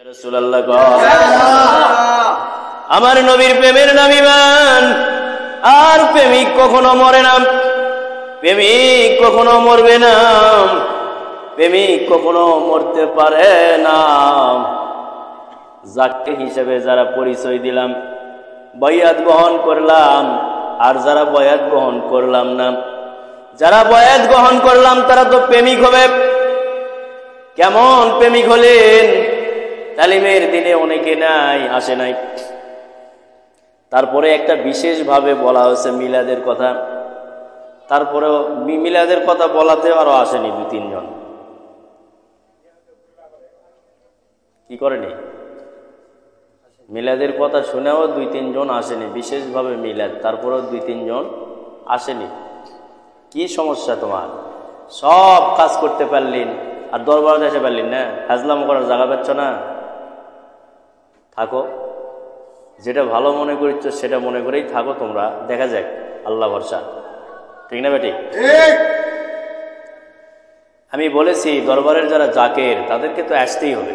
রাসূলুল্লাহ আমার নবীর প্রেমের নাম ঈমান। আর প্রেমিক কখনো মরে না, প্রেমিক কখনো মরবে না, প্রেমিক কখনো মরতে পারে না। জাক্কে হিসেবে যারা পরিচয় দিলাম, বয়াত গ্রহণ করলাম, আর যারা বয়াত গ্রহণ করলাম না, যারা বয়াত গ্রহণ করলাম তারা তো প্রেমিক হবে। কেমন প্রেমিক হলেন? তালিমের দিনে অনেকে নাই, আসে নাই। তারপরে একটা বিশেষভাবে বলা হয়েছে মিলাদের কথা, তারপরেও মিলাদের কথা বলাতে আরো আসেনি 2-3 জন। কি করেনি? মিলাদের কথা শুনেও 2-3 জন আসেনি, বিশেষভাবে মিলাদ, তারপরেও 2-3 জন আসেনি। কি সমস্যা তোমার? সব কাজ করতে পারলেন আর দরবারে এসে পারলেন না, হাজলাম করার জায়গা পাচ্ছ না। থাকো, যেটা ভালো মনে করছ সেটা মনে করেই থাকো তোমরা, দেখা যাক, আল্লাহ ভরসা। ঠিক না বেটি? আমি বলেছি দরবারের যারা জাকের তাদেরকে তো আসতেই হবে,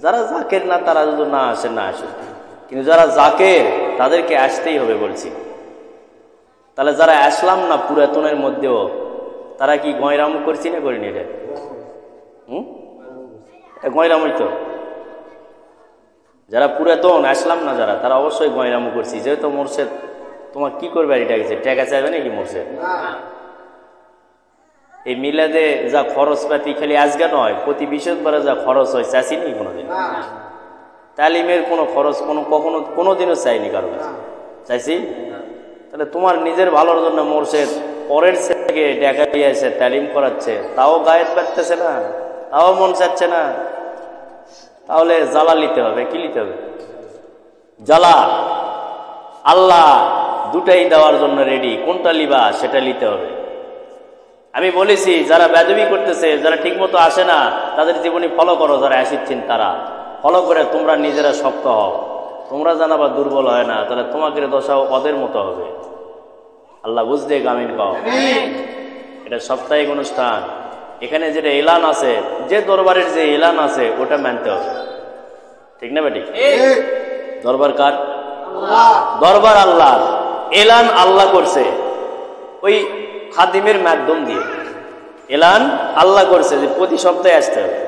যারা জাকের না তারা যদি না আসে না আসে, কিন্তু যারা জাকের তাদেরকে আসতেই হবে বলছি। তাহলে যারা আসলাম না পুরাতনের মধ্যেও, তারা কি গয়রাম করছি না করিনি? এটা গয়রামই তো। যারা পুরাতন আসলাম না যারা, তারা অবশ্যই গয়রাম করছি। যেহেতু মোর্শেদ তোমার কি করবে, এটা গেছে টাকা চাইবে নাকি মোর্শেদ? এই মিলাদে যা খরচ পাতি খালি আজকে নয়, প্রতি বৃহস্পতিবারে যা খরচ হয় চাইছি নি কোনোদিন? তালিমের কোনো খরচ কখনো কোনোদিনও চাইনি কারো কাছে, চাইছি? তাহলে তোমার নিজের ভালোর জন্য মোর্শেদ পরের থেকে দেখা দিয়ে এসে তালিম করাচ্ছে, তাও গায়েত পারতেছে না, তাও মন চাচ্ছে না, তাহলে জ্বালা নিতে হবে। কি নিতে হবে? জ্বালা। আল্লাহ দুটাই দেওয়ার জন্য রেডি, কোনটা লিবা সেটা নিতে হবে। আমি বলেছি যারা বেদবি করতেছে, যারা ঠিক মতো আসে না, তাদের জীবনী ফলো করো। যারা আসিচ্ছেন তারা ফলো করে তোমরা নিজেরা শক্ত হও। তোমরা জানাবা দুর্বল হয় না, তাহলে তোমাকে দশাও ওদের মতো হবে। আল্লাহ বুঝতে আমিন পাও। এটা সাপ্তাহিক অনুষ্ঠান, এখানে যেটা এলান আছে, যে দরবারের যে এলান আছে ওটা মানতে হবে। ঠিক না বেটি? দরবার কার? দরবার আল্লাহ। এলান আল্লাহ করছে ওই খাদিমের মাধ্যম দিয়ে। এলান আল্লাহ করছে যে প্রতি সপ্তাহে আসতে হবে,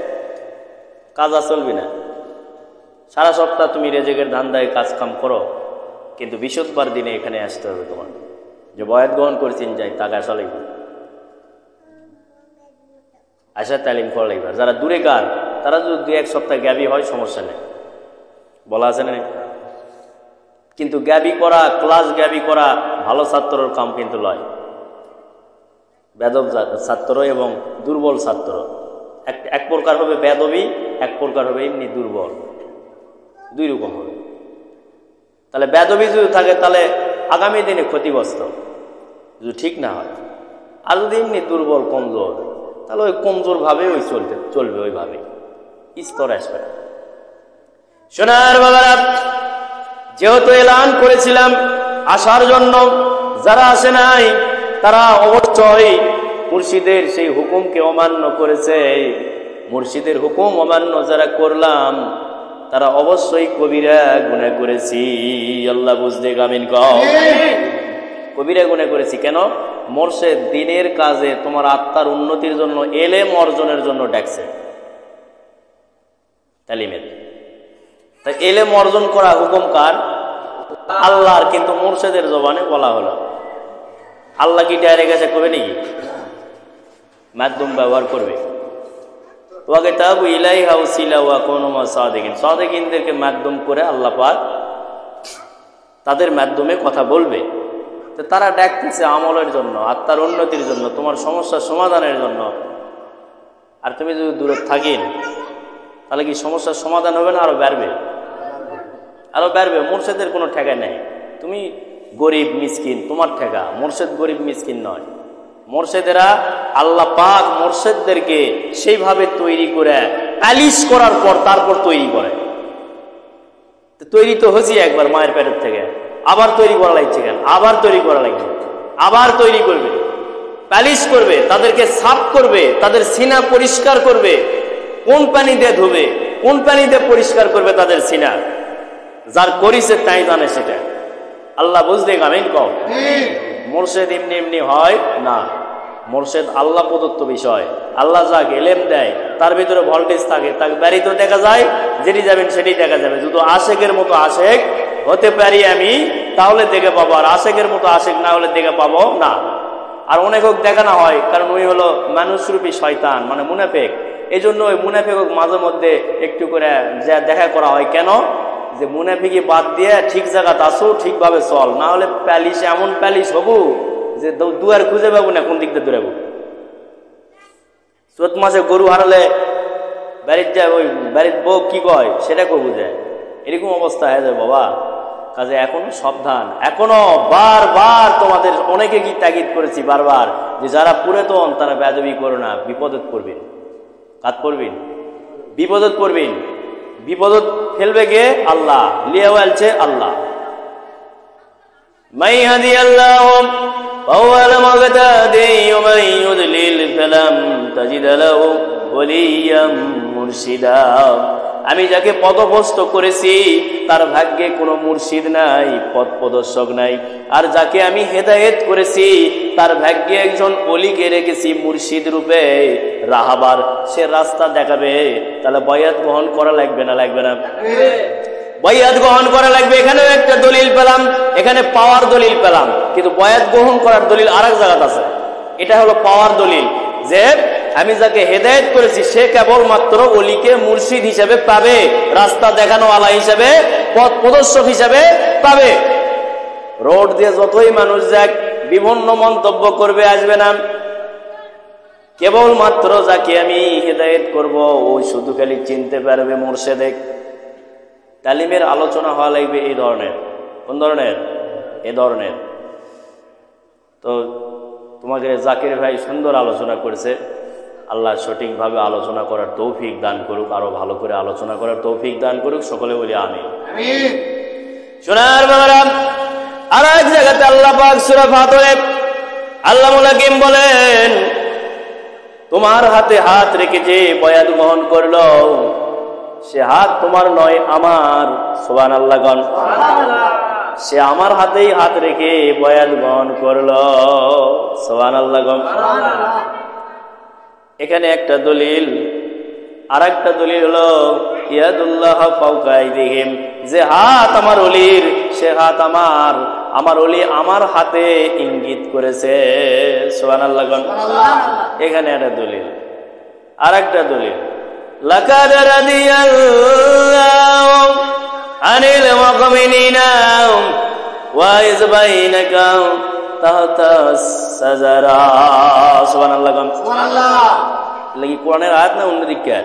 কাজা চলবি না। সারা সপ্তাহ তুমি রেজেকের ধান্দায় কাজ কাম করো, কিন্তু বৃহস্পতিবার দিনে এখানে আসতে হবে তোমার। যে বয়াত গ্রহণ করছেন যাই টাকা চলে আশা তালিম করা লাগবে। যারা দূরে কার, তারা যদি 2-1 সপ্তাহ গ্যাবি হয় সমস্যা নেই, বলা আছে না। কিন্তু গ্যাবি করা, ক্লাস গ্যাবি করা ভালো ছাত্রর কাম কিন্তু লয়। বেদব ছাত্র এবং দুর্বল ছাত্র এক প্রকার হবে বেদবি, এক প্রকার হবে এমনি দুর্বল, 2 রকম হবে। তাহলে বেদবি যদি থাকে তাহলে আগামী দিনে ক্ষতিগ্রস্ত, যদি ঠিক না হয়। আর যদি এমনি দুর্বল কমজোর, তাহলে ওই কমজোর ভাবে ওই চলবে, ওইভাবে স্তর আসবে। সোনার বাবারা, যেহেতু এলান করেছিলাম আসার জন্য, যারা আসে নাই তারা অবশ্যই মুর্শিদের সেই হুকুমকে অমান্য করেছে। মুর্শিদের হুকুম অমান্য যারা করলাম তারা অবশ্যই কবিরা গুনাহ করেছি। আল্লাহ বুঝতে আমিন কও। কবিরা গুনাহ করেছি কেন? মুর্শিদ দ্বীনের কাজে তোমার আত্মার উন্নতির জন্য, এলেম অর্জনের জন্য ডাকছে, তালিমের। তাই এলেম অর্জন করা হুকুম কার? আল্লাহর। কিন্তু মুর্শিদের জবানে বলা হলো। আল্লাহ কি ডাইরেক্ট এসে করবে নাকি? মাধ্যম ব্যবহার করবে। সাদিকিনদেরকে মাধ্যম করে আল্লাহ পাক তাদের মাধ্যমে কথা বলবে। তো তারা ডাকতেছে আমলের জন্য, আত্মার উন্নতির জন্য, তোমার সমস্যার সমাধানের জন্য। আর তুমি যদি দূরে থাকিন তাহলে কি সমস্যার সমাধান হবে না? আরো বাড়বে, আরো বাড়বে। মুর্শিদের কোনো ঠেকা নেই। তুমি গরিব মিসকিন, তোমার ঠেকা। মুর্শিদ গরিব মিসকিন নয়। মুর্শিদেরা আল্লাহ পাক মুর্শিদদেরকে সেইভাবে তৈরি করে পালিশ করার পর তারপর তৈরি করে। তৈরি তো হয়েছি একবার মায়ের পেটের থেকে, আবার তৈরি করা লাগছে কেন? আবার তৈরি করা লাগছে, আবার তৈরি করবে, পালিশ করবে, তাদেরকে সাফ করবে, তাদের সিনা পরিষ্কার করবে, কোন পানি দিয়ে ধোবে, কোন পানিতে পরিষ্কার করবে তাদের সিনা? যার করিছে তাই জানে সেটা। আল্লাহ বুঝতে আমিন কও। মুর্শিদ এমনি এমনি হয় না, মুর্শিদ আল্লাহ প্রদত্ত বিষয়। আল্লাহ যাকে এলেম দেয় তার ভিতরে ভোল্টেজ থাকে, তাকে বাড়িতেও দেখা যায়, যেটি যাবেন সেটি দেখা যাবে। যদি আশেকের মতো আশেক হতে পারি আমি তাহলে দেখে পাবো, আর আশেকের মতো আশেক না হলে দেখে পাবো না। আর অনেক হোক দেখা না হয়, কারণ ওই হলো মানুষরূপী শয়তান, মানে মুনাফিক। এই জন্য ওই মুনাফিক মাঝে মধ্যে একটু করে যা দেখা করা হয়। কেন? যে মুনাফিকি বাদ দিয়ে ঠিক জায়গাতে আসো, ঠিকভাবে চল, না হলে প্যালিশ এমন প্যালিশ হবো যে দুয়ার খুঁজে পাবো না কোন দিক দিয়ে দৌড়াবো। চৈত মাসে গরু হারালে বাড়ির যায়, ওই বাড়ির বউ কি কয় সেটা কেউ বুঝে, এরকম অবস্থা হয়ে যায় বাবা। কাজে এখনো সাবধান, এখনো বারবার তোমাদের অনেকে কি তাগিদ করেছি বারবার, যে যারা পুরাতন তারা বেয়াদবি করো না, বিপদত পড়বেন। কাজ পড়বেন, বিপদত পড়বেন। বিপদত ফেলবে কে? আল্লাহ। লিয়ে বলছে আল্লাহ, মাই হাদি আল্লাহ ওয়াল মুগতাদি ওয়া মান ইউদলিল ফালাম তাজিদ লাহু ওয়ালিয়াম মুরশিদা। আমি যাকে পথভ্রষ্ট করেছি তার ভাগ্যে কোনো মুর্শিদ নাই, পথ প্রদর্শক নাই। আর যাকে আমি হেদায়েত করেছি তার ভাগ্যে একজন ওলিকে রেখেছি মুর্শিদ রূপে, রাহাবার, সে রাস্তা দেখাবে। তাহলে বয়াত গ্রহণ করা লাগবে না? লাগবে না? বয়াত গ্রহণ করা লাগবে। এখানেও একটা দলিল পেলাম, এখানে পাওয়ার দলিল পেলাম, কিন্তু বয়াত গ্রহণ করার দলিল আরেক জায়গাতে আছে। এটা হলো পাওয়ার দলিল, যে আমি যাকে হেদায়েত করেছি সে কেবলমাত্র ওলিকে মুর্শিদ হিসেবে পাবে, রাস্তা দেখানোওয়ালা হিসেবে, পথ প্রদর্শক হিসেবে পাবে। রোড দিয়ে যতই মানুষ যাক বিভিন্ন মন্তব্য করবে, আসবে না। কেবলমাত্র যাকে আমি হেদায়েত করব ওই শুধু খালি চিনতে পারবে মুর্শিদে। তালিমের আলোচনা হওয়া লাগবে এই ধরনের। কোন ধরনের? এই ধরনের। তো তোমাকে জাকির ভাই সুন্দর আলোচনা করেছে, আল্লাহ সঠিকভাবে আলোচনা করার তৌফিক দান করুক, আরো ভালো করে আলোচনা করার তৌফিক দান করুক, সকলে বলি আমিন। সোনার বাবারা, আর এক জায়গাতে আল্লাহ পাক সূরা ফাতরে আল্লাহ মুলাকিম বলেন, তোমার হাতে হাত রেখে যে বয়াত গ্রহণ করলো সে হাত তোমার নয় আমার। সুবহানাল্লাহ গণ। সে আমার হাতেই হাত রেখে বয়াত গ্রহণ করলো। সুবহানাল্লাহ গণ। এখানে একটা দলিল। আর একটা দলিল হলো ইয়াদুল্লাহ ফাওকা আইদিহিম, যে হাত আমার ওলির সে হাত আমার, আমার ওলি আমার হাতে ইঙ্গিত করেছে। সুবহানাল্লাহ গণ। এখানে একটা দলিল। আর একটা দলিল, লাকাদ রাদিয়াল্লাহু আনিল মুমিনিনা ওয়া ইয বাইনাকা তাহতা সাজারা। সুবহানাল্লাহ গণ। সুবহানাল্লাহ। লাগি কোরআনের আয়াত না অন্য দিকে?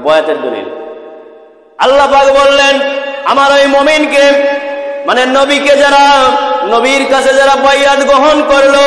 বয়াতের দলিল। আল্লাহ পাক বললেন, আমার ওই মুমিনকে, মানে নবীকে, যারা নবীর কাছে যারা বয়াত গ্রহণ করলো,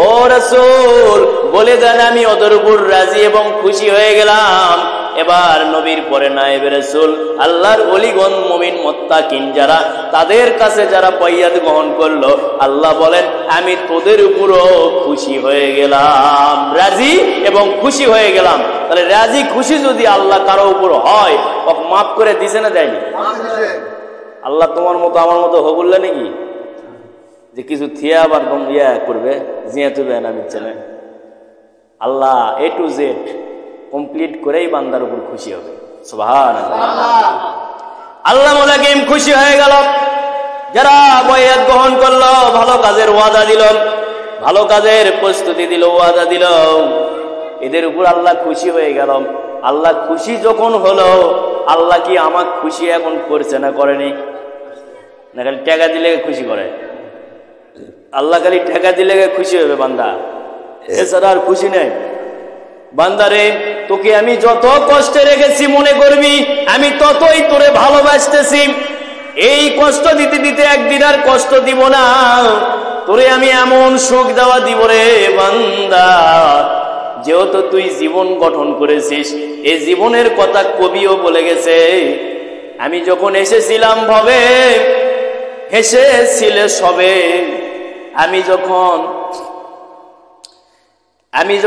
ও রাসূল বলে দেন আমি ওদের উপর রাজি এবং খুশি হয়ে গেলাম। এবার নবীর পরে নায়েবে রাসূল আল্লাহর ওলিগণ মুমিন মুত্তাকিন যারা, তাদের কাছে যারা বয়াত গ্রহণ করলো, আল্লাহ বলেন আমি তোদের উপরও খুশি হয়ে গেলাম, রাজি এবং খুশি হয়ে গেলাম। তাহলে রাজি খুশি যদি আল্লাহ কারো উপর হয়, ওকে মাফ করে দিছে না দেয়নি? আল্লাহ তোমার মতো আমার মতো হবুল্লা নাকি যে কিছু থিয়া আবার ইয়া করবে, জিয়া তুবে না দিচ্ছে না। আল্লাহ এ টু জেড কমপ্লিট করেই বান্দার উপর খুশি হবে। সুবহানাল্লাহ। আল্লাহ মুলাকিম খুশি হয়ে গেল, যারা বয়াত গ্রহণ করলো, ভালো কাজের ওয়াদা দিল, ভালো কাজের প্রস্তুতি দিল, ওয়াদা দিল, এদের উপর আল্লাহ খুশি হয়ে গেল। আল্লাহ খুশি যখন হলো, আল্লাহ কি আমার খুশি এখন করছে না করেনি? না খালি টাকা দিলে খুশি করে? আল্লাহ খালি টাকা দিলে খুশি হবে বান্দা, এছাড়া আর খুশি নেই। বান্দারে তোকে আমি যত কষ্টে রেখেছি মনে করবি আমি ততই তোরে ভালোবাসতেছি। এই কষ্ট দিতে দিতে একদিন আর কষ্ট দিব না, তোরে আমি এমন সুখ দেওয়া দিব রে বান্দা। যেহেতু তুই জীবন গঠন করেছিস, এই জীবনের কথা কবিও বলে গেছে, আমি যখন এসেছিলাম ভবে হেসেছিলে সবে, আমি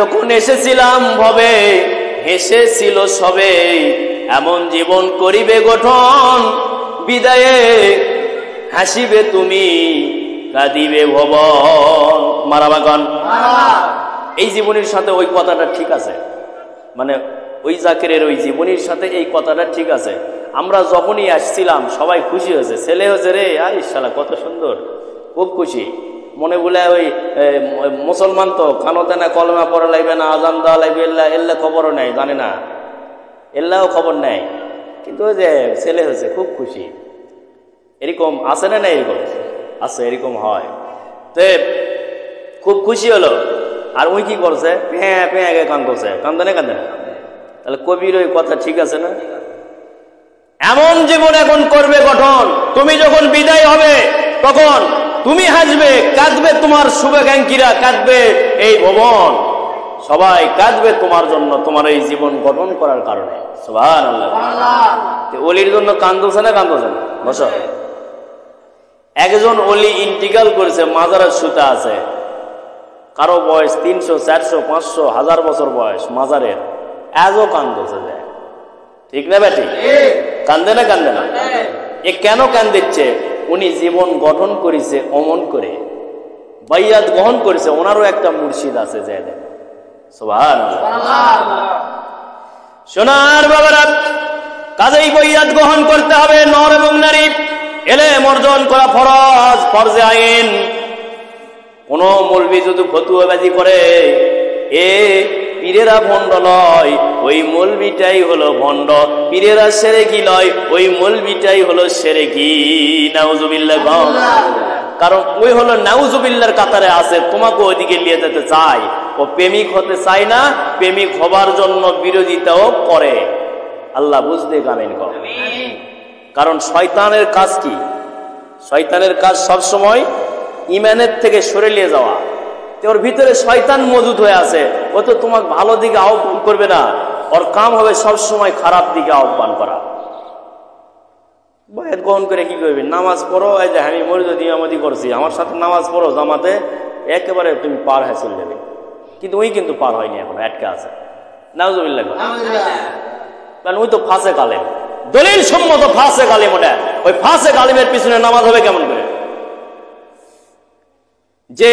যখন এসেছিলাম ভবে হেসেছিল সবে, এমন জীবন করিবে গঠন, বিদায়ে হাসিবে তুমি, কাঁদিবে ভবন। মারাবাগন। এই জীবনের সাথে ওই কথাটা ঠিক আছে, মানে ওই জাকিরের ওই জীবনীর সাথে এই কথাটা ঠিক আছে। আমরা যখনই আসছিলাম সবাই খুশি হয়েছে, ছেলে হয়েছে রে, আরে শালা কত সুন্দর, খুব খুশি মনে বলে। ওই মুসলমান তো কানতে না, কলমা পড়া লাগবে না, আজান দেওয়া লাগবে, এল্লা খবরও নেই, জানে না, এল্লাও খবর নেই, কিন্তু ওই যে ছেলে হয়েছে খুব খুশি। এরকম আছে না? এরকম আছে, এরকম হয়। তো খুব খুশি হলো, আর ওই কি করছে, প্যাঁ প্যাঁ আগে কান করছে, কান্দে না কান্দে না? তাহলে কবির ওই কথা ঠিক আছে না? এমন জীবন এখন করবে গঠন, তুমি যখন বিদায় হবে তখন তুমি হাসবে, কাঁদবে তোমার শুভাকাঙ্ক্ষীরা, কাঁদবে এই ভবন, সবাই কাঁদবে তোমার জন্য, তোমার এই জীবন গঠন করার কারণে। সুবহানাল্লাহ। ওলির জন্য কান্দছে না কান্দছে না? বসো। একজন ওলি ইন্টিকাল করেছে, মাজারের সুতা আছে, কারো বয়স 300, 400, 500, 1000 বছর বয়স মাজারের, আজও কান্দছে যায়, ঠিক না বেটি? কান্দে না কান্দে না? এ কেন কান্দিচ্ছে? উনি জীবন গঠন করেছে অমন করে, বাইয়াত গ্রহণ করেছে, ওনারও একটা মুর্শিদ আছে। যে সুবহানাল্লাহ। সোনার বাবারা, কাজেই বাইয়াত গ্রহণ করতে হবে নর এবং নারী, ইলম অর্জন করা ফরজ, ফরজে আইন। কোন মৌলবি যদি ফতুয়াবাজি করে, এ পীরেরা ভণ্ড নয়, ওই মৌলবিটাই হলো ভণ্ড। পীরেরা সেরেকি নয়, ওই মৌলবিটাই হলো সেরেকি। নাউজুবিল্লাহ। কারণ ওই হলো নাউজুবিল্লাহর কাতারে আছে, তোমাকে ওইদিকে নিয়ে যেতে চায়। ও প্রেমিক হতে চায় না, প্রেমিক হবার জন্য বিরোধিতাও করে। আল্লাহ বুঝতে কামিন করে। কারণ শয়তানের কাজ কি? শয়তানের কাজ সবসময় ইমানের থেকে সরে নিয়ে যাওয়া। ওর ভিতরে শয়তান মজুদ হয়ে আছে, ও তো তোমাকে ভালো দিকে আহ্বান করবে না, ওর কাম হবে সবসময় খারাপ দিকে আহ্বান করা। বয়াত গ্রহণ করে কি করবে? নামাজ পড়ো, এই যে আমি মরিদ ইমামতি করছি, আমার সাথে নামাজ পড়ো জামাতে, একেবারে তুমি পার হয়ে চলে যাবে। কিন্তু ওই কিন্তু পার হয়নি, এখন আটকে আছে। নাউজুবিল্লাহ। কারণ ওই তো ফাঁসে কালেম, দলিল সম্মত ফাঁসে কালেম। ওটা ওই ফাঁসে কালেমের পিছনে নামাজ হবে কেমন করে? যে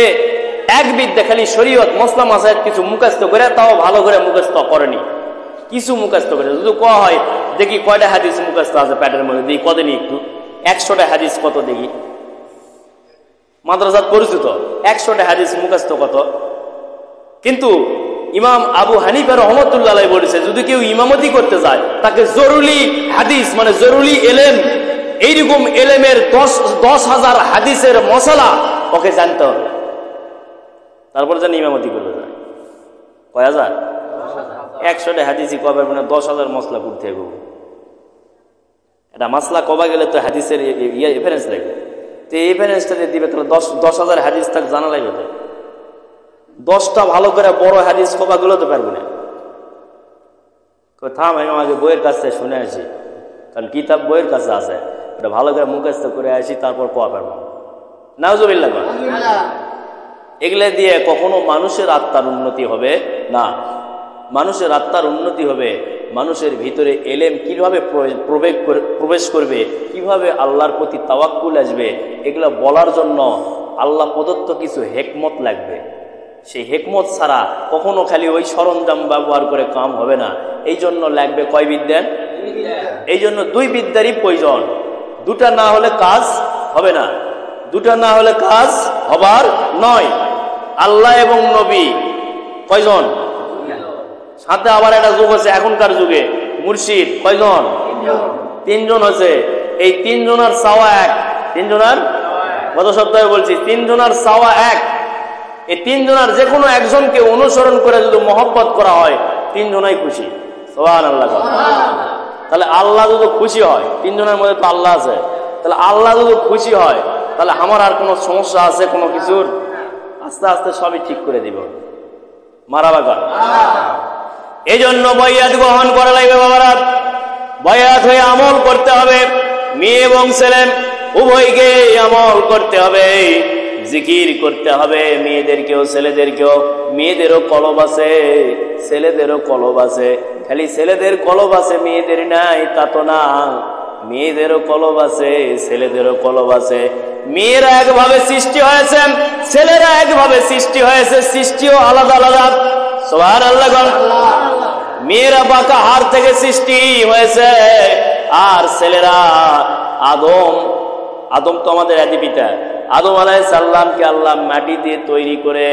এক বিদ্যা খালি শরীয়ত মসলা মাসায়েদ কিছু মুখস্থ করে, তাও ভালো করে মুখস্থ করেনি, কিছু মুখস্থ করে। যদি ক হয় দেখি কয়টা হাদিস মুখস্থ আছে প্যাটের মধ্যে, দেখি কদিনই একটু 100টা হাদিস কত দেখি, মাদ্রাসাত পরিচিত 100টা হাদিস মুখস্থ কত। কিন্তু ইমাম আবু হানিফা রহমতুল্লাহ আলাইহি বলেছে, যদি কেউ ইমামতি করতে যায় তাকে জরুরি হাদিস মানে জরুরি এলেম, এইরকম এলেমের 10,000 হাদিসের মশলা ওকে জানতে হবে, তারপর যেন ইমামতি করবে যায়। কয় হাজার? 100টা হাদিসই কবে, মানে 10,000 মশলা করতে হবে। এটা মশলা কবা গেলে তো হাদিসের রেফারেন্স লাগবে, তো এই রেফারেন্সটা দিয়ে দিবে, তাহলে 10,000 হাদিস তাকে জানা লাগবে। তো 10টা ভালো করে বড় হাদিস কবা গুলো তো পারবো না। থাম, আমি আমাকে বইয়ের কাছ থেকে শুনে আসি, কারণ কিতাব বইয়ের কাছে আছে, ওটা ভালো করে মুখস্থ করে আসি, তারপর কোয়া পারবো। নাউজুবিল্লাহ। এগুলো দিয়ে কখনো মানুষের আত্মার উন্নতি হবে না। মানুষের আত্মার উন্নতি হবে মানুষের ভিতরে এলেম কিভাবে প্রবেশ করবে, কিভাবে আল্লাহর প্রতি তাওয়াক্কুল আসবে, এগুলো বলার জন্য আল্লাহ প্রদত্ত কিছু হেকমত লাগবে। সেই হেকমত ছাড়া কখনো খালি ওই সরঞ্জাম ব্যবহার করে কাম হবে না। এই জন্য লাগবে কয় বিদ্যা? এই জন্য 2 বিদ্যারই প্রয়োজন। 2টা না হলে কাজ হবে না, 2টা না হলে কাজ হবার নয়। আল্লাহ এবং নবী কয়জন? সাথে আবার একটা যুগ আছে এখনকার যুগে, মুর্শিদ কয়জন? 3 জন আছে। এই 3 জনের চাওয়া এক। 3 জনের, গত সপ্তাহে বলছি, 3 জনের চাওয়া এক। এই 3 জনের যে কোনো একজনকে অনুসরণ করে যদি মহব্বত করা হয়, 3 জনাই খুশি। সুবহানাল্লাহ। তাহলে আল্লাহ যদি খুশি হয়, 3 জনের মধ্যে তো আল্লাহ আছে, তাহলে আল্লাহ যদি খুশি হয়, তাহলে আমার আর কোনো সমস্যা আছে কোনো কিছুর? আস্তে আস্তে সবই ঠিক করে দিব। মারাবাগা। এই জন্য বয়াত গ্রহণ করা লাগবে বাবারা। বয়াত হয়ে আমল করতে হবে, মেয়ে এবং ছেলে উভয়কে আমল করতে হবে, জিকির করতে হবে, মেয়েদেরকেও ছেলেদেরকেও। মেয়েদেরও কলব আছে, ছেলেদেরও কলব আছে। খালি ছেলেদের কলব আছে মেয়েদের নাই তা তো না, মেয়েদেরও কলব আছে ছেলেদেরও কলব আছে। মেয়েরা একভাবে সৃষ্টি হয়েছে, ছেলেরা একভাবে সৃষ্টি হয়েছে, সৃষ্টিও আলাদা আলাদা। সুবহানাল্লাহ। মেয়েরা বাঁকা হাড় থেকে সৃষ্টি হয়েছে, আর ছেলেরা আদম তো আমাদের আদি পিতা, আদম আলাইহিস সালামকে আল্লাহ মাটি দিয়ে তৈরি করে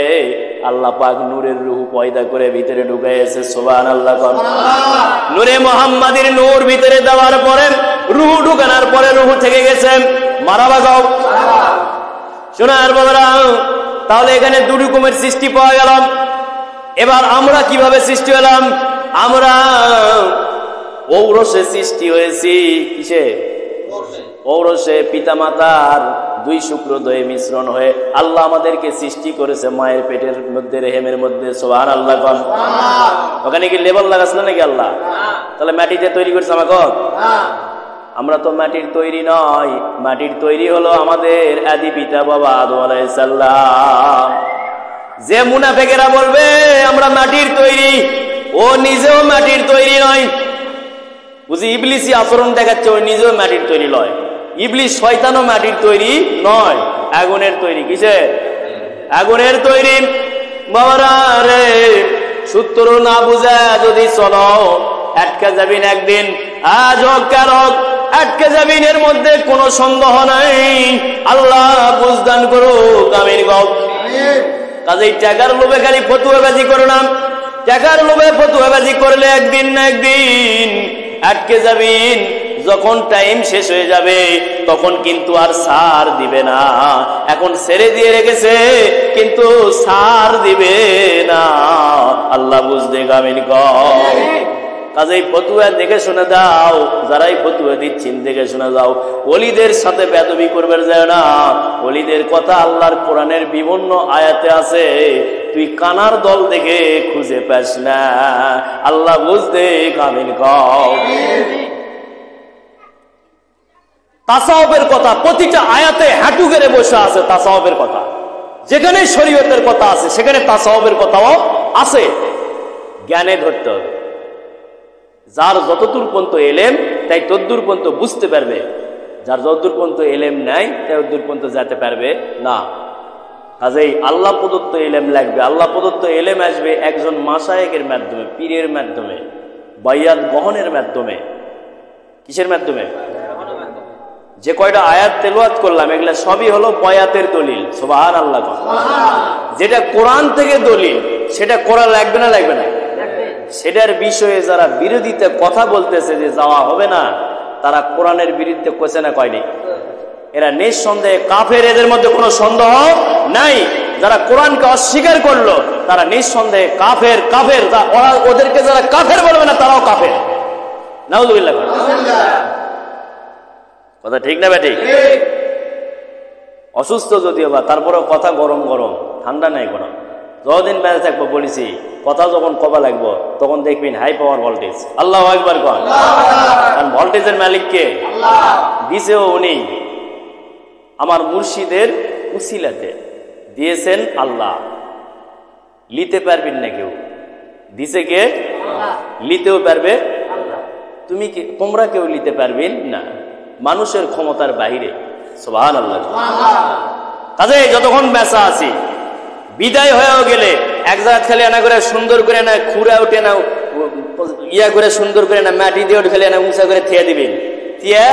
আল্লাহ পাক নূরের রূহ পয়দা করে ভিতরে ঢুকাইছে। সুবহানাল্লাহ। নূরে মুহাম্মাদের নূর ভিতরে দেওয়ার পরে রূহ ঢুকানোর পরে রূহ থেকে গেছে। মারাবা গাও শোনার বাবারা, তাহলে এখানে দুই রকমের সৃষ্টি পাওয়া গেল। এবার আমরা কিভাবে সৃষ্টি হলাম? আমরা ঔরসে সৃষ্টি হয়েছি। কিসে? ঔরসে। পিতামাতার দুই শুক্রদ্বয়ে মিশ্রণ হয়ে আল্লাহ আমাদেরকে সৃষ্টি করেছে মায়ের পেটের মধ্যে, রেহেমের মধ্যে। সুবহানাল্লাহ। ওখানে কি লেবেল লাগাছিল নাকি আল্লাহ? তাহলে মাটিতে তৈরি করছে আমাকে? আমরা তো মাটির তৈরি নয়, মাটির তৈরি হলো আমাদের আদি পিতা বাবা আদম আলাইহিস সালাম। যে মুনাফিকেরা বলবে আমরা মাটির তৈরি, ও নিজেও মাটির তৈরি নয়। বুঝি ইবলিসি আচরণ দেখাচ্ছে, ও নিজেও মাটির তৈরি নয়। ইবলিস শয়তানও মাটির তৈরি নয়, আগুনের তৈরি। কিসে? আগুনের তৈরি। বাবারা রে, সূত্র না বুঝা যদি চলো আটকে যাবেন একদিন। আজ হোক কাল হোক আটকে যাবেন, এর মধ্যে কোনো সন্দেহ নাই। আল্লাহ বুঝদান করুক। আমিন গো। কাজেই টাকার লোভে খালি ফতুয়াবাজি করো না। টাকার লোভে ফতুয়াবাজি করলে একদিন না একদিন আটকে যাবেন। যখন টাইম শেষ হয়ে যাবে তখন কিন্তু আর ছাড় দিবে না। এখন ছেড়ে দিয়ে রেখেছে কিন্তু ছাড় দিবে না। আল্লাহ বুঝতে গামিন কর। কাজেই ফতুয়া দেখে শুনে দাও, যারাই ফতুয়া দিচ্ছেন দেখে শুনে যাও। ওলিদের সাথে বেদবি করবে যায় না। ওলিদের কথা আল্লাহর কোরআনের বিভিন্ন আয়াতে আছে, তুই কানার দল দেখে খুঁজে পাস না। আল্লাহ বুঝতে কামিল কর। তাসাউফের কথা প্রতিটা আয়াতে হাঁটু গেড়ে বসে আছে। তাসাউফের কথা যেখানে শরীয়তের কথা আছে সেখানে তাসাউফের কথাও আছে। জ্ঞানে ধরতে হবে। যার যতদূর পর্যন্ত এলেম তাই তদ্দূর পর্যন্ত বুঝতে পারবে, যার যতদূর পর্যন্ত এলেম নাই তাই তদ্দূর পর্যন্ত যেতে পারবে না। কাজেই আল্লাহ প্রদত্ত এলেম লাগবে। আল্লাহ প্রদত্ত এলেম আসবে একজন মাশায়েখের মাধ্যমে, পীরের মাধ্যমে, বাইয়াত গ্রহণের মাধ্যমে। কিসের মাধ্যমে? যে কয়টা আয়াত তেলাওয়াত করলাম এগুলা সবই হলো বয়াতের দলিল। সুবহানাল্লাহ। যেটা কোরআন থেকে দলিল সেটা করা লাগবে না লাগবে না? সেটার বিষয়ে যারা বিরোধিতা কথা বলতেছে যে যাওয়া হবে না, তারা কোরআনের বিরুদ্ধে কইছে না কয়নি? এরা নিঃসন্দেহে কাফের, এদের মধ্যে কোনো সন্দেহ নাই। যারা কোরআনকে অস্বীকার করলো তারা নিঃসন্দেহে কাফের। কাফের ওদেরকে যারা কাফের বলবে না তারাও কাফের। নাউযুবিল্লাহ। কথা ঠিক না বেঠিক? অসুস্থ যদিও বা তারপরেও কথা গরম গরম, ঠান্ডা নাই কোনো। যতদিন বেঁচে থাকবো বলেছি, কথা যখন কবা লাগবো তখন দেখবেন হাই পাওয়ার ভোল্টেজ। আল্লাহু আকবার কোন। কারণ ভোল্টেজের মালিক কে? দিছেও উনি। আমার মুর্শিদের উসিলাতে দিয়েছেন আল্লাহ। লিতে পারবেন না কেউ, দিছে কে? লিতেও পারবে তুমি কি? তোমরা কেউ লিতে পারবেন না, মানুষের ক্ষমতার বাহিরে। সুবহানাল্লাহ। কাজে যতক্ষণ বেঁচে আছি, বিদায় হয়েও গেলে এক জায়গা খালি আনা করে সুন্দর করে না খুঁড়া উঠে না ইয়া করে সুন্দর করে না মাটি দিয়ে উঠে খালি না উঁচা করে থিয়া দিবেন। থিয়া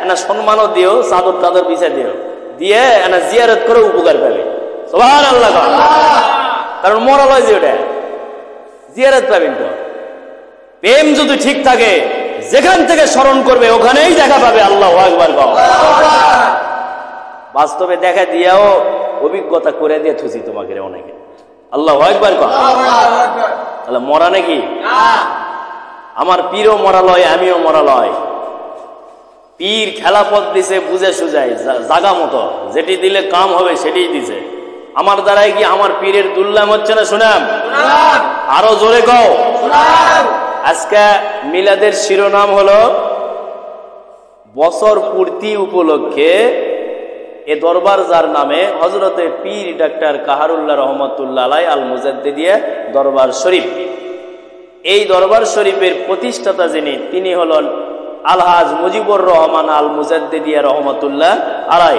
না সম্মানও দিও, চাদর টাদর বিছা দিও, দিয়ে না জিয়ারত করে উপকার পাবে। সুবহানাল্লাহ। কারণ মরাল হয় যে ওটা জিয়ারত পাবেন। তো প্রেম যদি ঠিক থাকে যেখান থেকে স্মরণ করবে ওখানেই দেখা পাবে। আল্লাহু আকবার। বাস্তবে দেখা দিয়াও অভিজ্ঞতা করে দিয়ে থুসি তোমাকে অনেকে। আল্লাহু আকবার। তাহলে মরা নাকি? আমার পীরও মরা লয়, আমিও মরা লয়। পীর খেলাপথ দিছে বুঝে সুজাই জাগা মতো, যেটি দিলে কাম হবে সেটি দিছে। আমার দ্বারাই কি আমার পীরের দুর্লাম হচ্ছে না? শুনাম আরো জোরে কও। আজকে মিলাদের শিরোনাম হলো বছর পূর্তি উপলক্ষে এ দরবার যার নামে হযরতে পীর ডাক্তার কাহারুল্লাহ রহমতুল্লাহ আলাই আল মুজাদ্দিদিয়া দরবার শরীফ। এই দরবার শরীফের প্রতিষ্ঠাতা যিনি, তিনি হলেন আলহাজ মুজিবুর রহমান আল মুজাদ্দিদিয়া রহমতুল্লাহ আলাই।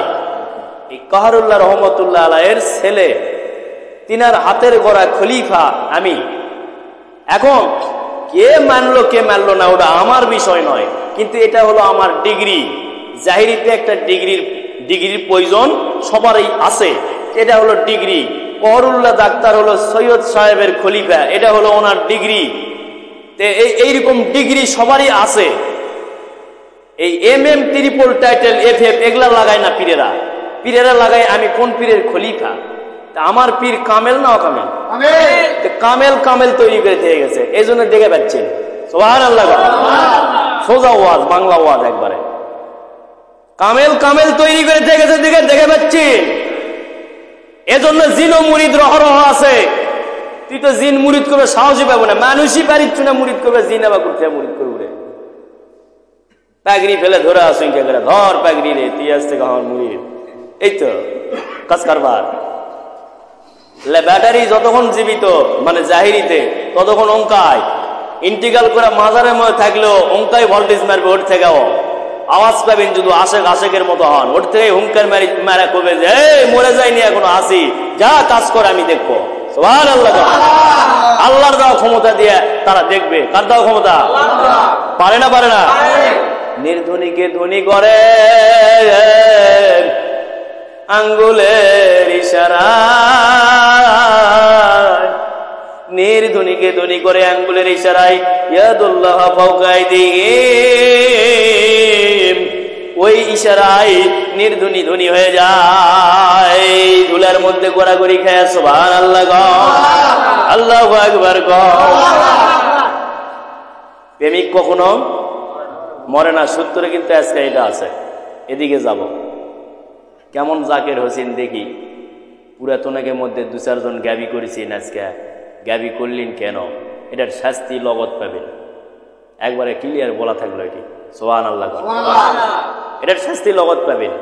এই কাহারুল্লাহ রহমতুল্লাহ আলাইয়ের ছেলে, তিনার হাতের গড়া খলিফা আমি। এখন কে মানলো কে মানলো না ওটা আমার বিষয় নয়, কিন্তু এটা হলো আমার ডিগ্রি। জাহিরিতে একটা ডিগ্রির প্রয়োজন সবারই আছে, এটা হলো ডিগ্রি। কাহারুল্লাহ ডাক্তার হলো সৈয়দ সাহেবের খলিফা, এটা হলো ওনার ডিগ্রি। এইরকম ডিগ্রি সবারই আছে। এই MM ট্রিপল টাইটেল FF এগুলা লাগায় না পীরেরা, পীরেরা লাগায় আমি কোন পীরের খলিফা। আমার পীর কামেল না অকামেল? কামেল কামেল তৈরি করে দিয়ে গেছে, এই জন্য দেখে পাচ্ছেন। সুবহানাল্লাহ, সোজা ওয়াজ, বাংলা ওয়াজ একবারে। কামেল কামেল তৈরি করে দিয়ে গেছে, দেখে পাচ্ছেন। এজন্য জিন ও মুরিদ রহরহ আছে। তুই তো জিন মুরিদ করবে সাহসই পাবো না, মানুষই পারিচ্ছ না মুরিদ করবে, জিন আবার করতে মুরিদ করবে। পাগড়ি ফেলে ধরে আসুন কে করে, ধর পাগড়ি রে, তুই আজ থেকে আমার মুরিদ। এই তো কাজ কারবার। ব্যাটারি যতক্ষণ জীবিত মানে জাহিরিতে, ততক্ষণ অঙ্কায় ইন্টিগ্রাল করে মাজারের মধ্যে থাকলেও অঙ্কায় ভোল্টেজ মারবে। ওর থেকেও আওয়াজ পাবেন যদি আশেকের মতো হন, ওর থেকে হুঙ্কার মারা করবে যে মরে যায়নি এখনো আসি, যা কাজ করে আমি দেখবো। সুবহানাল্লাহ। আল্লাহর দেওয়া ক্ষমতা দিয়ে তারা দেখবে। কার দেওয়া ক্ষমতা? পারে না? পারে না? নির্ধনীকে ধনী করে আঙ্গুলের ইশারায়, নির্ধনীকে ধনী করে আঙ্গুলের ইশারায়। ইয়াদুল্লাহ ফাওকা আইদিহিম, ওই ইশারায় নির্ধনী ধনী হয়ে যায়। ধুলার মধ্যে গোড়াগড়ি খায় সুবহানাল্লাহ গো, আল্লাহু আকবার গো। প্রেমিক কখনো মরে না, সূত্রে কিন্তু আজকে এটা আছে। এদিকে যাব, কেমন জাকের হোসেন দেখি, পুরাতনের মধ্যে 2-4 জন গাবি করেছেন। আজকে গাবি করলেন কেন? এটার শাস্তি লগত পাবেন, একবারে ক্লিয়ার বলা থাকলো এটি। সুবহানাল্লাহ, এটার শাস্তি লগত পাবেন।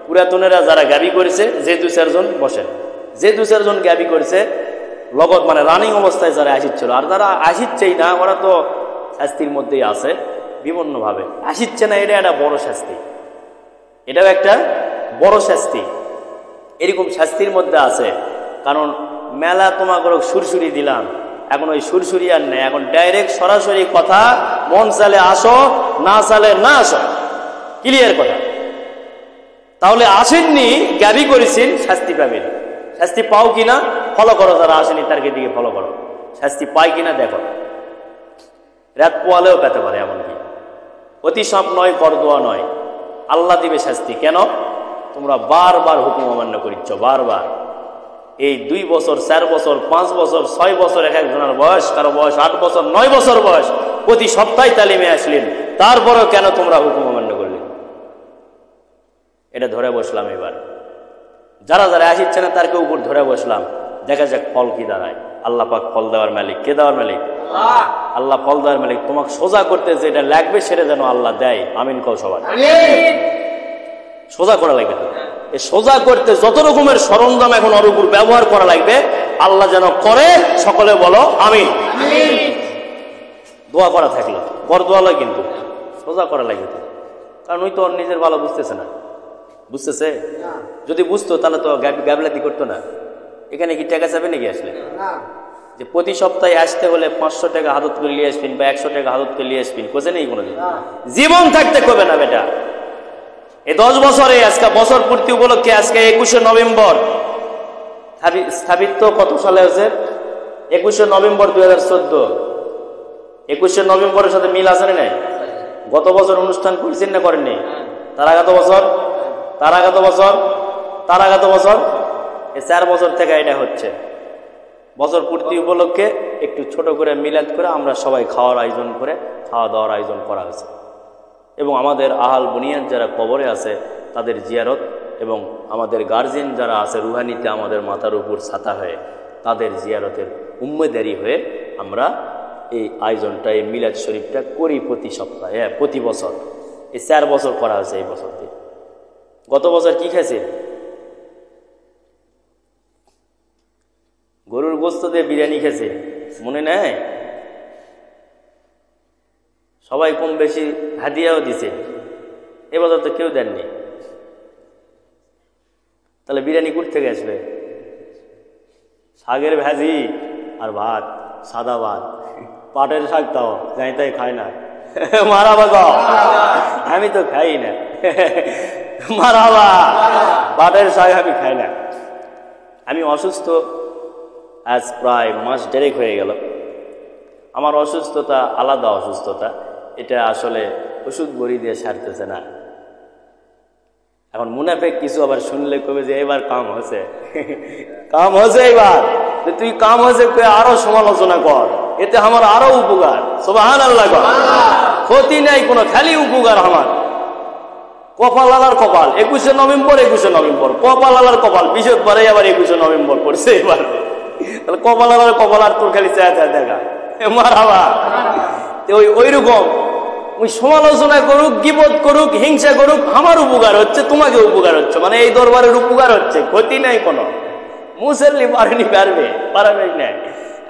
পুরাতনেরা যারা গাবি করেছে, যে 2-4 জন বসেন, যে 2-4 জন গাবি করেছে লগত মানে রানিং অবস্থায় যারা আসিচ্ছিল, আর যারা আসিচ্ছেই না ওরা তো শাস্তির মধ্যেই আছে বিভিন্নভাবে। আসিচ্ছে না, এটা একটা বড় শাস্তি, এটাও একটা বড় শাস্তি। এরকম শাস্তির মধ্যে আছে। কারণ মেলা তোমাকে সুরসুরি দিলাম, এখন ওই সুরসুরি আর নেই, এখন ডাইরেক্ট সরাসরি কথা। মন চালে আসো, না চালে না আসো, ক্লিয়ার কথা। তাহলে আসেননি, গাবি করেছেন, শাস্তি পাবেন। শাস্তি পাও কিনা ফলো করো, যারা আসেনি তারকে দিকে ফলো করো। শাস্তি পাই কিনা দেখো, রাত পোয়ালেও পেতে পারে। এমনকি অতি সাপ নয়, করদোয়া নয়, আল্লাহ দিবে শাস্তি। কেন? তোমরা বারবার হুকুম অমান্য করিচ্ছ, বারবার। এই 2 বছর, 4 বছর, 5 বছর, 6 বছর, এক একজনের বয়স, কারো বয়স 8 বছর, 9 বছর বয়স, প্রতি সপ্তাহে তালিমে আসলেন, তারপরেও কেন তোমরা হুকুম অমান্য করলেন? এটা ধরে বসলাম। এবার যারা যারা আসিচ্ছে না তারকে উপর ধরে বসলাম, দেখা যাক ফল কি দাঁড়ায়। আল্লাহ পাক ফল দেওয়ার মালিক। কে দেওয়ার মালিক? আল্লাহ ফল দেওয়ার মালিক। তোমাকে সোজা করতে যেটা লাগবে সেটা যেন আল্লাহ দেয়। আমিন কও সবাই। সোজা করা লাগবে। এই সোজা করতে যত রকমের সরঞ্জাম এখন ওর উপর ব্যবহার করা লাগবে, আল্লাহ যেন করে। সকলে বলো আমিন। দোয়া করা থাকলো, বড় দোয়া লয়, কিন্তু সোজা করা লাগবে। কারণ ওই তো ওর নিজের ভালো বুঝতেছে না। বুঝতেছে? যদি বুঝতো তাহলে তো গাবলাতি করতো না। এখানে কি টাকা যাবে নাকি আসলে? যে প্রতি সপ্তাহে আসতে হলে 500 টাকা হাতত করে নিয়ে আসবেন বা 100 টাকা হাতত করে নিয়ে আসবেন, কোচে নেই কোনোদিন। জীবন থাকতে করবে না বেটা। এই 10 বছরে আজকে বছর পূর্তি উপলক্ষে আজকে 21শে নভেম্বর স্থাপিত। কত সালে হয়েছে? 21শে নভেম্বর 2014। 21শে নভেম্বরের সাথে মিল আছে না? গত বছর অনুষ্ঠান করেছেন না করেননি? তার আগত বছর, তার আগত বছর, তার আগত বছর, এই 4 বছর থেকে এটা হচ্ছে। বছর পূর্তি উপলক্ষে একটু ছোট করে মিলাদ করে আমরা সবাই খাওয়ার আয়োজন করে, খাওয়া দাওয়ার আয়োজন করা হয়েছে। এবং আমাদের আহাল বুনিয়াদ যারা কবরে আছে তাদের জিয়ারত, এবং আমাদের গার্জিয়ান যারা আছে রুহানিতে আমাদের মাথার উপর ছাতা হয়ে, তাদের জিয়ারতের উম্মেদারি হয়ে আমরা এই আয়োজনটা, এই মিলাদ শরীফটা করি প্রতি সপ্তাহে, প্রতি বছর। এই 4 বছর করা হয়েছে এই বছর দিয়ে। গত বছর কি খাইছে? গরুর গোস্ত দিয়ে বিরিয়ানি খেয়েছে, মনে নেই? সবাই কম বেশি হাদিয়াও দিছে, এবছর তো কেউ দেননি। তাহলে বিরিয়ানি কোথা থেকে আসবে? শাকের ভাজি আর ভাত, সাদা ভাত, পাটের শাক তাও যাই তাই খায় না। মারাবা গাও, আমি তো খাই না। মারাবা, পাটের শাক আমি খাই না। আমি অসুস্থ আজ প্রায় মাস দেড়েক হয়ে গেল। আমার অসুস্থতা আলাদা অসুস্থতা, এটা আসলে ওষুধ বড়ি দিয়ে সারতেছে না। এখন মুনাফেক কিছু আবার শুনলে কবে যে এবার কাম হয়েছে, কাম হয়েছে এবার, তুই কাম হয়েছে আরো সমালোচনা কর, এতে আমার আরো উপকার। সুবহানাল্লাহ, ক্ষতি নাই কোনো, খালি উপকার আমার। কপাল আলার কপাল, 21শে নভেম্বর কপাল আলার কপাল, বৃহস্পতিবারে আবার 21শে নভেম্বর পড়ছে এবার। তাহলে কপাল আলার কপাল আর তোর খালি চায় চায় দেখা। মারাবা, ওই রকম ওই সমালোচনা করুক, গীবত করুক, হিংসা করুক, আমার উপকার হচ্ছে, তোমাকে উপকার হচ্ছে, মানে এই দরবারের উপকার হচ্ছে, ক্ষতি নাই কোনো। মুসল্লি পারেনি, পারবে না।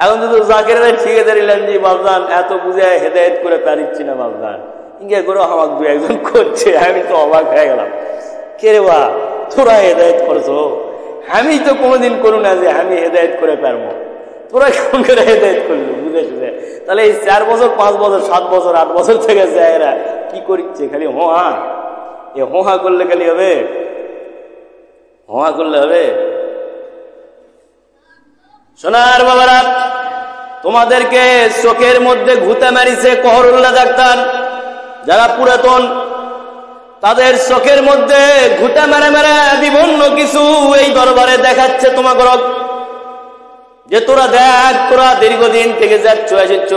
এখন যদি জাকেরের ঠিকাদারি লাঞ্জি বাবদান এত বুঝায় হেদায়েত করে পারিচ্ছি না বাবদান, ইঙ্গে করে আমাকে দু একজন করছে, আমি তো অবাক হয়ে গেলাম। কে রে বা, তোরা হেদায়েত করছো? আমি তো কোনোদিন করু না যে আমি হেদায়েত করে পারবো, তোরা কেমন করে হেদায়েত করলো বুঝে শুনে। তাহলে এই 4 বছর 5 বছর 7 বছর 8 বছর থেকে যায় এরা কি করছে? খালি হোহা, এ হোহা করলে খালি হবে? হোহা করলে হবে? সোনার বাবারা, তোমাদেরকে চোখের মধ্যে ঘুতে মারিছে কহরুল্লাহ ডাক্তার, যারা পুরাতন, তাদের চোখের মধ্যে ঘুটা মেরে মেরে বিভিন্ন কিছু এই দরবারে দেখাচ্ছে তোমাকে, যে তোরা দেখ, তোরা দীর্ঘদিন থেকে যাচ্ছ এসেছ,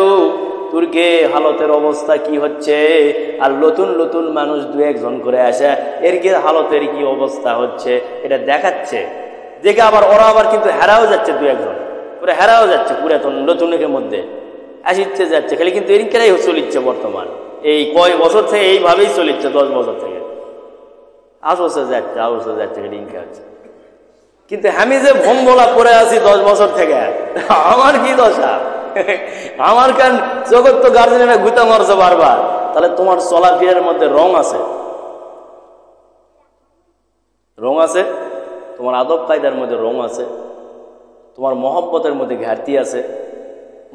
তুর্কে হালতের অবস্থা কি হচ্ছে, আর নতুন নতুন মানুষ 2-1 করে আসে, এর কি হালতের কি অবস্থা হচ্ছে এটা দেখাচ্ছে। দেখে আবার ওরা আবার কিন্তু হেরাও যাচ্ছে, 2-1 করে হেরাও যাচ্ছে পুরাতন নতুনের মধ্যে আসিচ্ছে যাচ্ছে, খালি কিন্তু এরিকেরাই চলিচ্ছে বর্তমান। এই কয় বছর থেকে এইভাবেই চলিচ্ছে, 10 বছর থেকে আসছে যাচ্ছে রিঙ্কা হচ্ছে। কিন্তু আমি যে ভম্বলা পরে আছি 10 বছর থেকে, আমার কি দশা? আমার কারণ জগৎ তো গার্জেনেরা ঘুতা মারছে বারবার। তাহলে তোমার চলাফেরার মধ্যে রং আছে, তোমার আদব কায়দার মধ্যে রং আছে, তোমার মহব্বতের মধ্যে ঘাটতি আছে।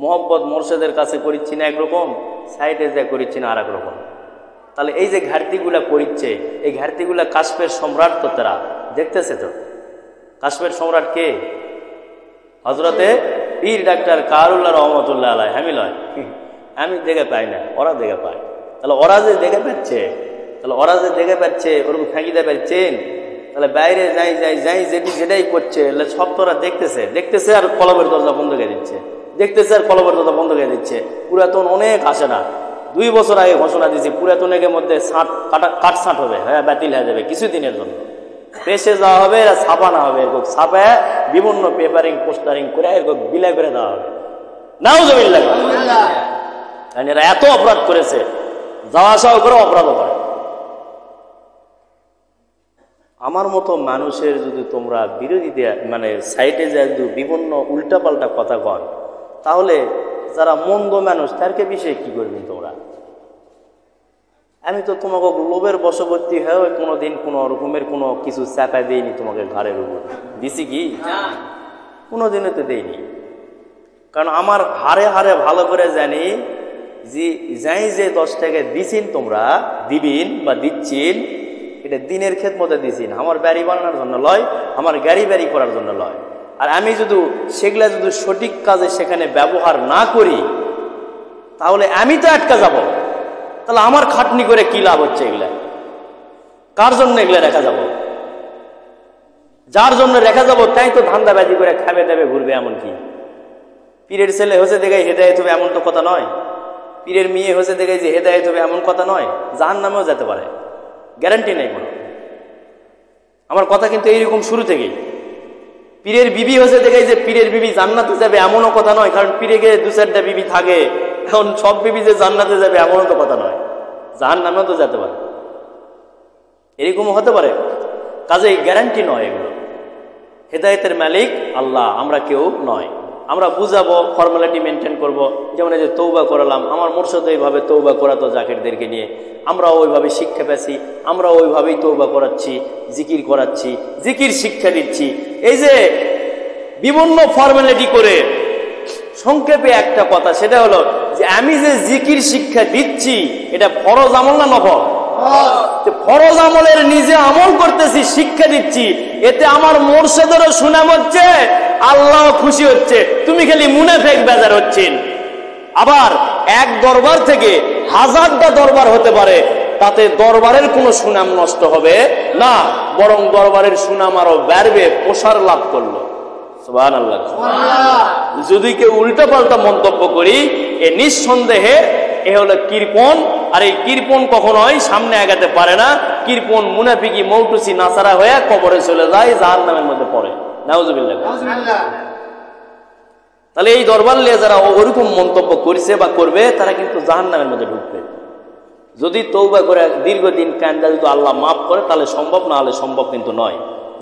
মহব্বত মোর্শেদের কাছে করিচ্ছি না একরকম, সাইডে যা করিচ্ছি না আর এক রকম। তাহলে এই যে ঘাটতিগুলা করিচ্ছে, এই ঘাটতিগুলা কাশ্মীর সম্রাট তো তারা দেখতেছে। তো কাশ্মীর সম্রাট কে? হজরতে পীর ডাক্তার কারুল্লাহ রহমতুল্লাহ আলাই। আমি লয়, আমি দেখে পাই না, ওরা দেখে পায়। তাহলে ওরা যে দেখে পাচ্ছে, ওরকম ফাঁকি দিয়ে পাচ্ছেন। তাহলে বাইরে যাই যেটাই করছে সব তো ওরা দেখতেছে আর কলবের দরজা বন্ধ করে দিচ্ছে, পুরাতন অনেক আসে না। 2 বছর আগে ঘোষণা দিয়েছি পুরাতনের মধ্যে কাটছাঁট হবে, হ্যাঁ বাতিল হয়ে যাবে কিছুদিনের জন্য, পেশে যাওয়া হবে, এরা ছাপানো হবে, এরকম ছাপায় বিভিন্ন পেপারিং পোস্টারিং করে এরকম বিলাই করে দেওয়া হবে। নাউজুবিল্লাহ, কারণ এরা এত অপরাধ করেছে, যাওয়া আসাও করে অপরাধও করে। আমার মতো মানুষের যদি তোমরা বিরোধীতে মানে সাইডে যায় যদি বিভিন্ন উল্টাপাল্টা কথা কন, তাহলে যারা মন্দ মানুষ তারকে বিষয়ে কি করবেন তোমরা? আমি তো তোমাকে লোভের বশবর্তী হয়ে কোনোদিন কোনো রকমের কোনো কিছু চাপা দেয়নি তোমাকে ঘাড়ের উপর, দিছি কি? কোনোদিনও তো দেয়নি। কারণ আমার হারে হারে ভালো করে জানি যে যে 10 টাকা দিছিন তোমরা, দিবিন বা দিচ্ছিন, এটা দিনের খেদমতে দিছিন, আমার বাড়ি বানানোর জন্য লয়, আমার গাড়ি বাড়ি করার জন্য লয়। আর আমি যদি সেগুলা যদি সঠিক কাজে সেখানে ব্যবহার না করি, তাহলে আমি তো আটকা যাব। তাহলে আমার খাটনি করে কি লাভ হচ্ছে? এগুলা কার জন্য এগুলা রেখা যাব? যার জন্য রেখা যাব তাই তো ধান্দাবাজি করে খাবে দেবে ঘুরবে। এমন কি পীরের ছেলে হয়েছে দেখে হেদায়েত হবে এমন তো কথা নয়, পীরের মেয়ে হয়েছে দেখে যে হেদায়েত হবে এমন কথা নয়, জাহান্নামেও যেতে পারে, গ্যারান্টি নেই কোনো। আমার কথা কিন্তু এইরকম শুরু থেকেই। পীরের বিবি হয়েছে দেখে যে পীরের বিবি জান্নাতে যাবে এমনও কথা নয়, কারণ পীরে গিয়ে 2-4টা বিবি থাকে, এখন সব বিবি যে জান্নাতে যাবে এমনও তো কথা নয়, জাহান্নামেও তো যেতে পারে, এরকমও হতে পারে। কাজে গ্যারান্টি নয় এগুলো। হেদায়েতের মালিক আল্লাহ, আমরা কেউ নয়। আমরা বুঝাবো, ফর্মালিটি মেনটেন করব। যেমন এই যে তৌবা করালাম, আমার মুর্শিদ এইভাবে তৌবা করাতো জাকিরদেরকে নিয়ে, আমরা ওইভাবে শিক্ষা পেয়েছি, আমরা ওইভাবেই তৌবা করাচ্ছি, জিকির করাচ্ছি, জিকির শিক্ষা দিচ্ছি। এই যে বিভিন্ন ফর্মালিটি করে সংক্ষেপে একটা কথা, সেটা হলো যে আমি যে জিকির শিক্ষা দিচ্ছি এটা ফরজ আমল না নফল? ফরজ আমলের নিজে আমল করতেছি, শিক্ষা দিচ্ছি, এতে আমার মুর্শিদেরও সুনাম হচ্ছে, আল্লাহ খুশি হচ্ছে, তুমি খালি মুনাফিক বেজার হচ্ছেন। আবার এক দরবার থেকে হাজারটা দরবার হতে পারে, তাতে দরবারের কোনো সুনাম নষ্ট হবে না, বরং দরবারের সুনাম আরো বাড়বে, প্রসার লাভ করলো। সুবহানাল্লাহ। যদি কেউ উল্টা পাল্টা মন্তব্য করি, এ নিঃসন্দেহে এ হলো কৃপণ, আর এই কৃপণ কখনোই সামনে আগাতে পারে না। কৃপণ মুনাফিকি মৌটুসি নাসারা হয়ে কবরে চলে যায়, জাহান্নামের মধ্যে পড়ে। নাউজুবিল্লাহ। তাহলে এই দরবার নিয়ে যারা ওরকম মন্তব্য করেছে বা করবে, তারা কিন্তু জাহান্নামের মধ্যে ঢুকবে। যদি তৌবা করে দীর্ঘদিন কান্দা যদি আল্লাহ মাফ করে, তাহলে সম্ভব, না হলে সম্ভব কিন্তু নয়।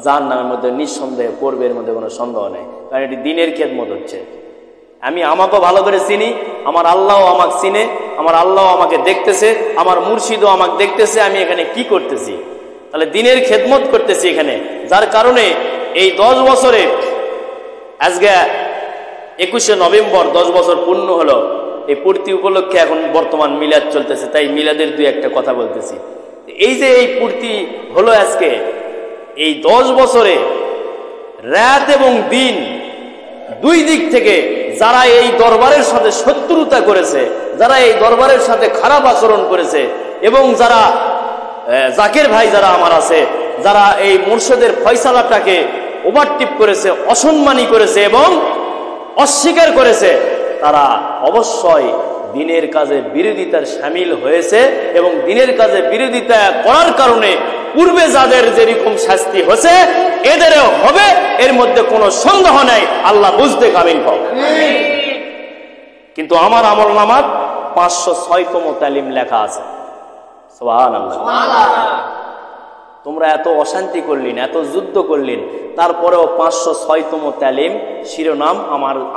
জাহান্নামের মধ্যে নিঃসন্দেহে পড়বে, এর মধ্যে কোনো সন্দেহ নেই, কারণ এটি দিনের খেদমত হচ্ছে। আমি আমাকেও ভালো করে চিনি, আমার আল্লাহও আমাকে চিনে, আমার আল্লাহ আমাকে দেখতেছে, আমার মুর্শিদও আমাকে দেখতেছে আমি এখানে কি করতেছি। তাহলে দিনের খেদমত করতেছি এখানে, যার কারণে এই 10 বছরে, আজকে 21শে নভেম্বর 10 বছর পূর্ণ হলো। এই পূর্তি উপলক্ষে এখন বর্তমান মিলাদ চলতেছে, তাই মিলাদের দুই একটা কথা বলতেছি। এই যে এই পূর্তি হলো আজকে, এই 10 বছরে রাত এবং দিন দুই দিক থেকে যারা এই দরবারের সাথে শত্রুতা করেছে, যারা এই দরবারের সাথে খারাপ আচরণ করেছে, এবং যারা জাকির ভাই যারা আমার আছে, যারা এই মুর্শিদের ফয়সালাটাকে ওভারটিপ করেছে, অসম্মানী করেছে এবং অস্বীকার করেছে, তারা অবশ্যই দিনের কাজে বিরোধিতার সামিল হয়েছে, এবং দিনের কাজে বিরোধিতা করার কারণে পূর্বে যাদের যেরকম শাস্তি হয়েছে এদেরও হবে, এর মধ্যে কোনো সন্দেহ নেই। আল্লাহ বুঝতে কামিল হোক। কিন্তু আমার আমল নামাত 506তম তালিম লেখা আছে। সুবহানাল্লাহ। তোমরা এত অশান্তি করলেন, এত যুদ্ধ করলেন, তারপরেও 506তম তালিম শিরোনাম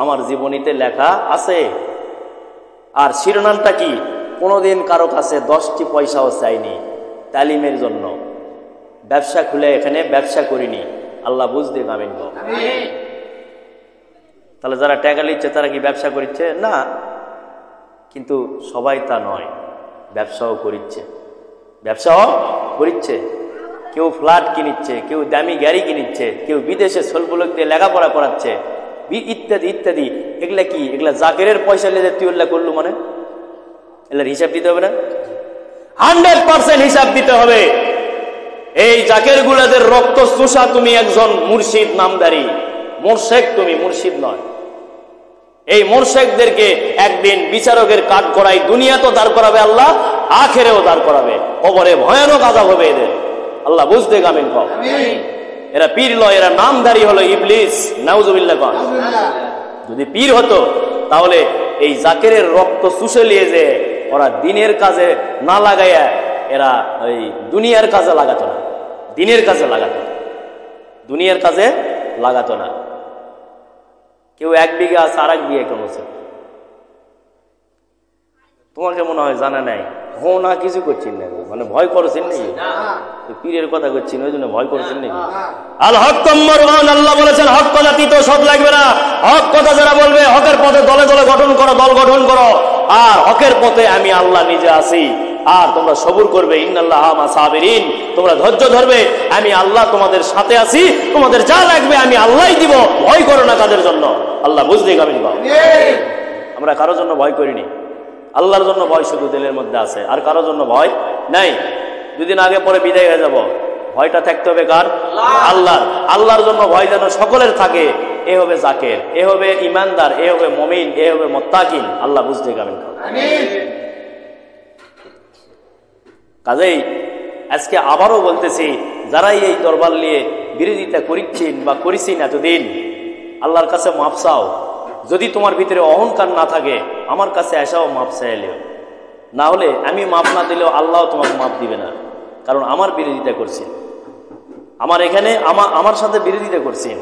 আমার জীবনীতে লেখা আছে। আর শিরোনামটা কি? কোনোদিন কারো কাছে 10টি পয়সাও চাইনি তালিমের জন্য, ব্যবসা খুলে এখানে ব্যবসা করিনি। আল্লাহ বুঝতে কামিন হোক। তাহলে যারা টাকা নিচ্ছে তারা কি ব্যবসা করছে? না, কিন্তু সবাই তা নয়, ব্যবসাও করিচ্ছে, ব্যবসাও করিচ্ছে। কেউ ফ্ল্যাট কিনিচ্ছে, কেউ দামি গাড়ি কিনিচ্ছে, কেউ বিদেশে ছোলবুলক দিয়ে লেখাপড়া করাচ্ছে, ইত্যাদি ইত্যাদি। এগুলা কি? এগুলা জাকিরের পয়সা নিয়ে তুই উল্লাহ করলু, মানে এগুলার হিসাব দিতে হবে না? 100% হিসাব দিতে হবে। এই জাকের গুলাদের রক্ত চুষা তুমি একজন মুর্শিদ নামদারি মোরশেক, তুমি মুর্শিদ নয়। এই মোরশেকদেরকে একদিন বিচারকের কাঠ করাই, দুনিয়া তো দাঁড় করাবে আল্লাহ, আখেরেও দাঁড় করাবে, কবরে ভয়ানক আযাব হবে এদের। আল্লাহ বুঝতে কামিন হোক। এরা পীর লয়, এরা নামধারী হলো ইবলিস। নাউজুবিল্লাহ। যদি পীর হতো তাহলে এই জাকেরের রক্ত চুষে নিয়ে যে ওরা দিনের কাজে না লাগাইয়া এরা ওই দুনিয়ার কাজে লাগাতো না, দিনের কাজে লাগাতো, দুনিয়ার কাজে লাগাতো না। কেউ 1 বিঘা আছে, আর 1 বিঘা কেন আছে? তোমাকে মনে হয় জানা নাই, হো না কিছু করছেন না, মানে ভয় করছেন নাকি? পীরের কথা করছেন ওই জন্য ভয় করছেন নাকি? আল হক কম্মরওয়ান, আল্লাহ বলেছেন হক কথা তিতো সব লাগবে না। হক কথা যারা বলবে, হকের পথে দলে দলে গঠন করো, দল গঠন করো, আর হকের পথে আমি আল্লাহ নিজে আছি। আর তোমরা সবুর করবে, ইন্নাল্লাহা মা সাবিরিন, তোমরা ধৈর্য ধরবে, আমি আল্লাহ তোমাদের সাথে আছি, তোমাদের যা লাগবে আমি আল্লাহই দিব, ভয় করো না কাদের জন্য। আল্লাহ বুঝতে কামিন হোক। আমরা কারোর জন্য ভয় করিনি, আল্লাহর জন্য ভয় শুধু দিলের মধ্যে আছে, আর কারোর জন্য ভয় নাই। দুদিন আগে পরে বিদায় হয়ে যাব, ভয়টা থাকতে হবে কার? আল্লাহর। আল্লাহর জন্য ভয় যেন সকলের থাকে। এ হবে জাকের, এ হবে ইমানদার, এ হবে মুমিন, এ হবে মুত্তাকিন। আল্লাহ বুঝতে কামিন হোক। কাজেই আজকে আবারও বলতেছি, যারাই এই দরবার নিয়ে বিরোধিতা করিচ্ছেন বা করেছেন এতদিন, আল্লাহর কাছে মাপ চাও। যদি তোমার ভিতরে অহংকার না থাকে, আমার কাছে এসাও মাপ চাইলেও, না হলে আমি মাপ না দিলেও আল্লাহ তোমাকে মাপ দিবে না, কারণ আমার বিরোধিতা করছেন, আমার এখানে আমার সাথে বিরোধিতা করছেন।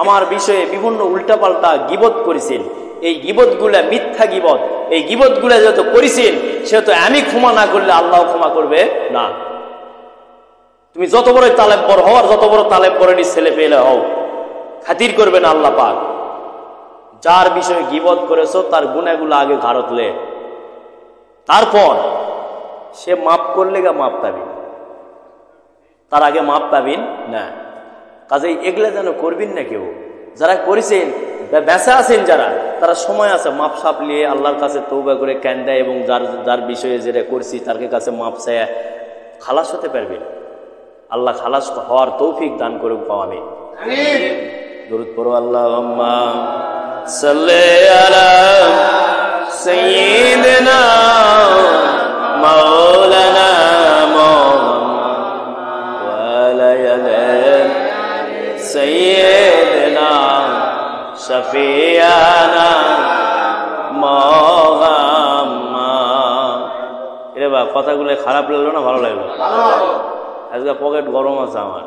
আমার বিষয়ে বিভিন্ন উল্টাপাল্টা গীবত করেছেন, এই গীবতগুলা মিথ্যা গীবত, এই গীবতগুলা যত করেছেন সেহেতু আমি ক্ষমা না করলে আল্লাহ ক্ষমা করবে না। তুমি যত বড় তালেব্বর হও আর যত বড় তালেব্বরেরই ছেলে পেলে হও, খাতির করবে না আল্লাহ পাক। যার বিষয়ে গীবত করেছো তার গুনাহগুলো আগে ঘাড়তলে, তারপর সে মাফ করলে গা মাফ পাবেন, তার আগে মাফ পাবেন না। কাজেই এগুলা যেন করবেন না কেউ। যারা করেছেন বেঁচে আছেন যারা, তারা সময় আছে মাপ সাপ নিয়ে আল্লাহর কাছে তৌবা করে কান্দা এবং যার যার বিষয়ে যেটা করছি তার কাছে মাপ চায় খালাস হতে পারবেন। আল্লাহ খালাস হওয়ার তৌফিক দান করুক। আমিন। দরুদ পড়ো। আল্লাহুম্মা সাল্লি আলা সাইয়্যিদিনা মাওলানা মুহাম্মদ ওয়া আলা আলি সাইয়্যিদিনা শাফিয়ানা মুহাম্মদ। এরে বাবা, কথাগুলো খারাপ লাগলো না ভালো লাগলো? আজকে পকেট গরম আছে আমার।